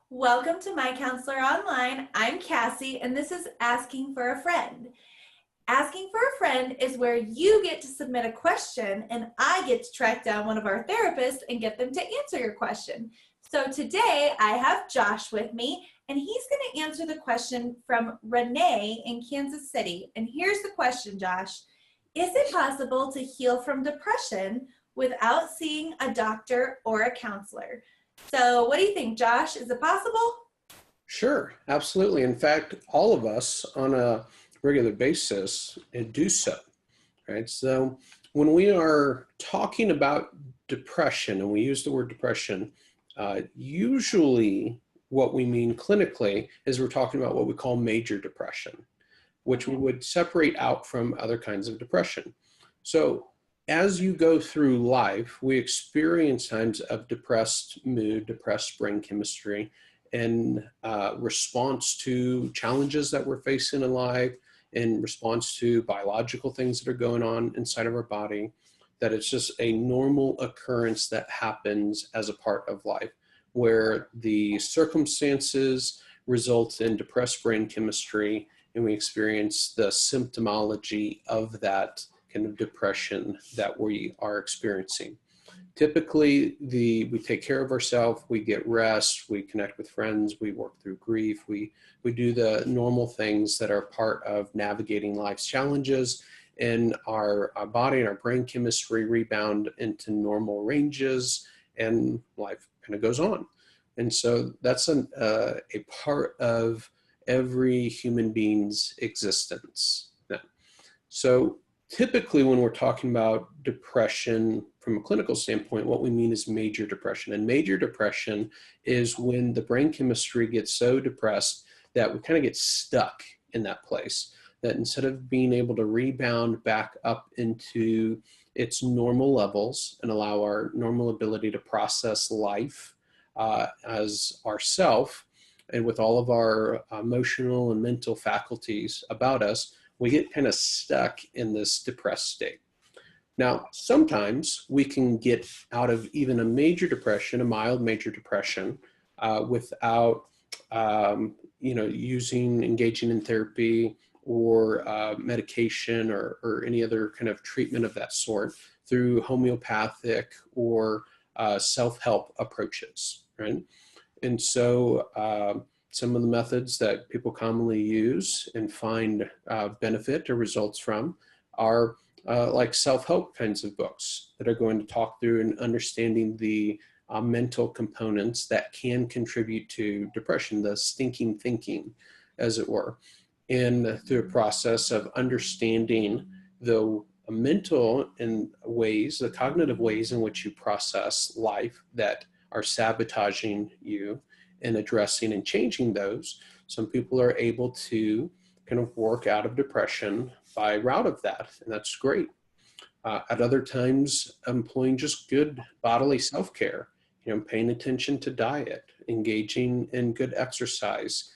Welcome to MyCounselor.Online. I'm Cassie, and this is Asking for a Friend. Asking for a Friend is where you get to submit a question, and I get to track down one of our therapists and get them to answer your question. So today, I have Josh with me, and he's going to answer the question from Renee in Kansas City. And here's the question, Josh. Is it possible to heal from depression without seeing a doctor or a counselor? So what do you think, Josh? Is it possible? Sure, absolutely. In fact, all of us on a regular basis do so, right? So when we are talking about depression, and we use the word depression, usually what we mean clinically is we're talking about what we call major depression, which we would separate out from other kinds of depression. So as you go through life, we experience times of depressed mood, depressed brain chemistry, in response to challenges that we're facing in life, in response to biological things that are going on inside of our body, that it's just a normal occurrence that happens as a part of life, where the circumstances result in depressed brain chemistry, and we experience the symptomology of that kind of depression that we are experiencing. Typically, we take care of ourselves, we get rest, we connect with friends, we work through grief, we do the normal things that are part of navigating life's challenges, and our body and our brain chemistry rebound into normal ranges, and life kind of goes on. And so that's a part of every human being's existence. So typically, when we're talking about depression from a clinical standpoint, what we mean is major depression. And major depression is when the brain chemistry gets so depressed that we kind of get stuck in that place, that instead of being able to rebound back up into its normal levels and allow our normal ability to process life as ourself, and with all of our emotional and mental faculties about us, we get kind of stuck in this depressed state. Now, sometimes we can get out of even a major depression, a mild major depression, without engaging in therapy or medication or any other kind of treatment of that sort, through homeopathic or self-help approaches, right? And so some of the methods that people commonly use and find benefit or results from are like self-help kinds of books that are going to talk through and understanding the mental components that can contribute to depression, the stinking thinking, as it were, and through a process of understanding the mental and ways, the cognitive ways in which you process life that are sabotaging you, and addressing and changing those. Some people are able to kind of work out of depression by route of that, and that's great. At other times, employing just good bodily self-care, paying attention to diet, engaging in good exercise,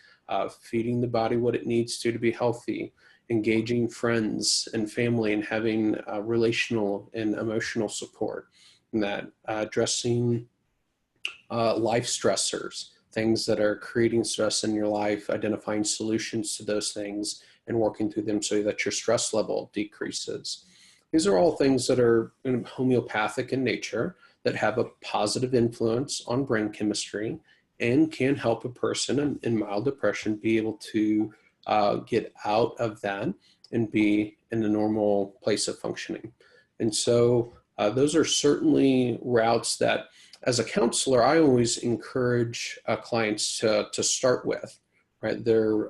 feeding the body what it needs to be healthy, engaging friends and family, and having relational and emotional support, and that addressing life stressors, things that are creating stress in your life, identifying solutions to those things and working through them so that your stress level decreases. These are all things that are homeopathic in nature, that have a positive influence on brain chemistry and can help a person in mild depression be able to get out of that and be in a normal place of functioning. And so those are certainly routes that, as a counselor, I always encourage clients to start with, right? They're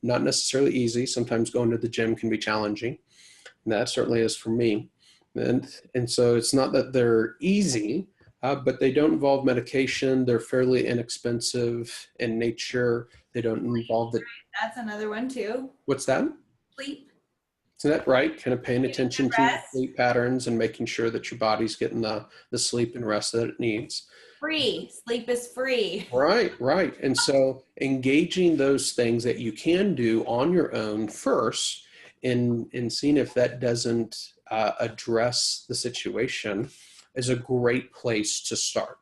not necessarily easy. Sometimes going to the gym can be challenging, and that certainly is for me. And so it's not that they're easy, but they don't involve medication. They're fairly inexpensive in nature. They don't involve the... That's another one too. What's that? Sleep. Isn't that right? Kind of paying attention to your sleep patterns and making sure that your body's getting the sleep and rest that it needs. Free. Sleep is free. Right, right. And so engaging those things that you can do on your own first, and seeing if that doesn't address the situation is a great place to start.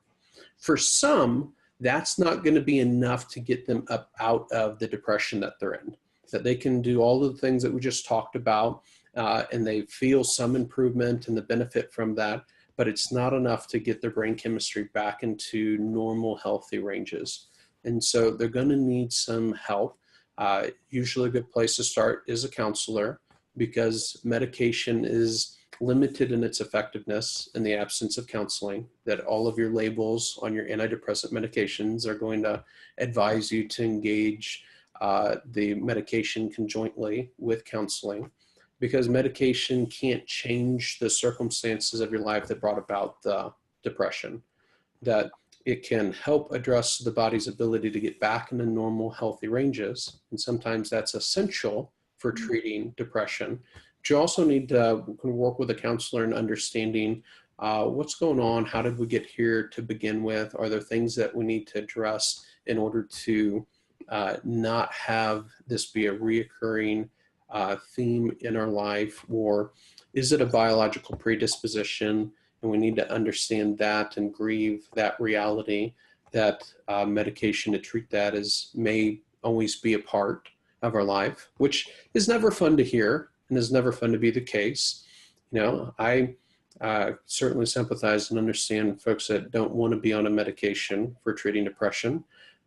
For some, that's not going to be enough to get them up out of the depression that they're in. That they can do all of the things that we just talked about, and they feel some improvement and the benefit from that, but it's not enough to get their brain chemistry back into normal, healthy ranges. And so they're going to need some help. Usually a good place to start is a counselor, because medication is limited in its effectiveness in the absence of counseling, that all of your labels on your antidepressant medications are going to advise you to engage the medication conjointly with counseling, because medication can't change the circumstances of your life that brought about the depression. That it can help address the body's ability to get back into normal, healthy ranges. And sometimes that's essential for treating depression. But you also need to work with a counselor in understanding what's going on, how did we get here to begin with, are there things that we need to address in order to not have this be a reoccurring theme in our life, or is it a biological predisposition? And we need to understand that and grieve that reality that medication to treat that may always be a part of our life, which is never fun to hear and is never fun to be the case. You know, I certainly sympathize and understand folks that don't want to be on a medication for treating depression.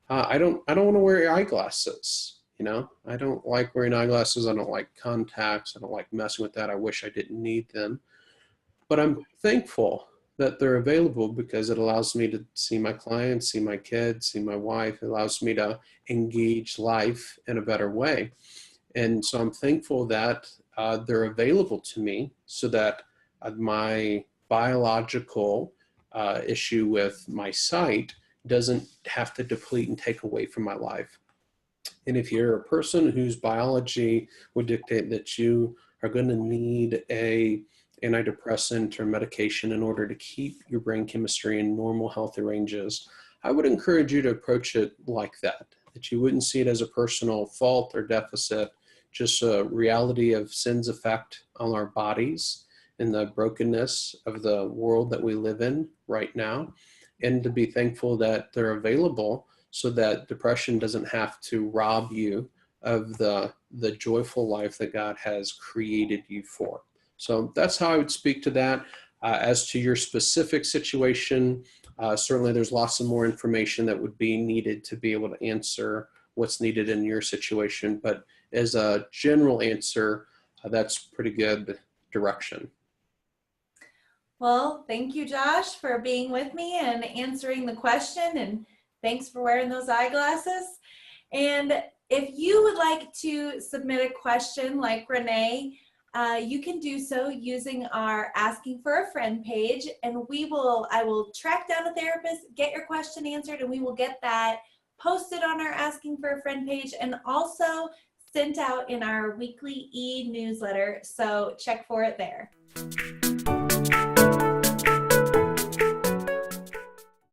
I don't want to wear eyeglasses. You know, I don't like wearing eyeglasses. I don't like contacts. I don't like messing with that. I wish I didn't need them. But I'm thankful that they're available, because it allows me to see my clients, see my kids, see my wife. It allows me to engage life in a better way. And so I'm thankful that they're available to me, so that my biological issue with my sight doesn't have to deplete and take away from my life. And if you're a person whose biology would dictate that you are going to need a antidepressant or medication in order to keep your brain chemistry in normal, healthy ranges, I would encourage you to approach it like that you wouldn't see it as a personal fault or deficit, just a reality of sin's effect on our bodies and the brokenness of the world that we live in right now, and to be thankful that they're available so that depression doesn't have to rob you of the joyful life that God has created you for. So that's how I would speak to that. As to your specific situation, certainly there's lots of more information that would be needed to be able to answer what's needed in your situation. But as a general answer, that's pretty good direction. Well, thank you, Josh, for being with me and answering the question. And thanks for wearing those eyeglasses. And if you would like to submit a question like Renee, you can do so using our Asking for a Friend page, and I will track down a therapist, get your question answered, and we will get that posted on our Asking for a Friend page and also sent out in our weekly e-newsletter. So check for it there.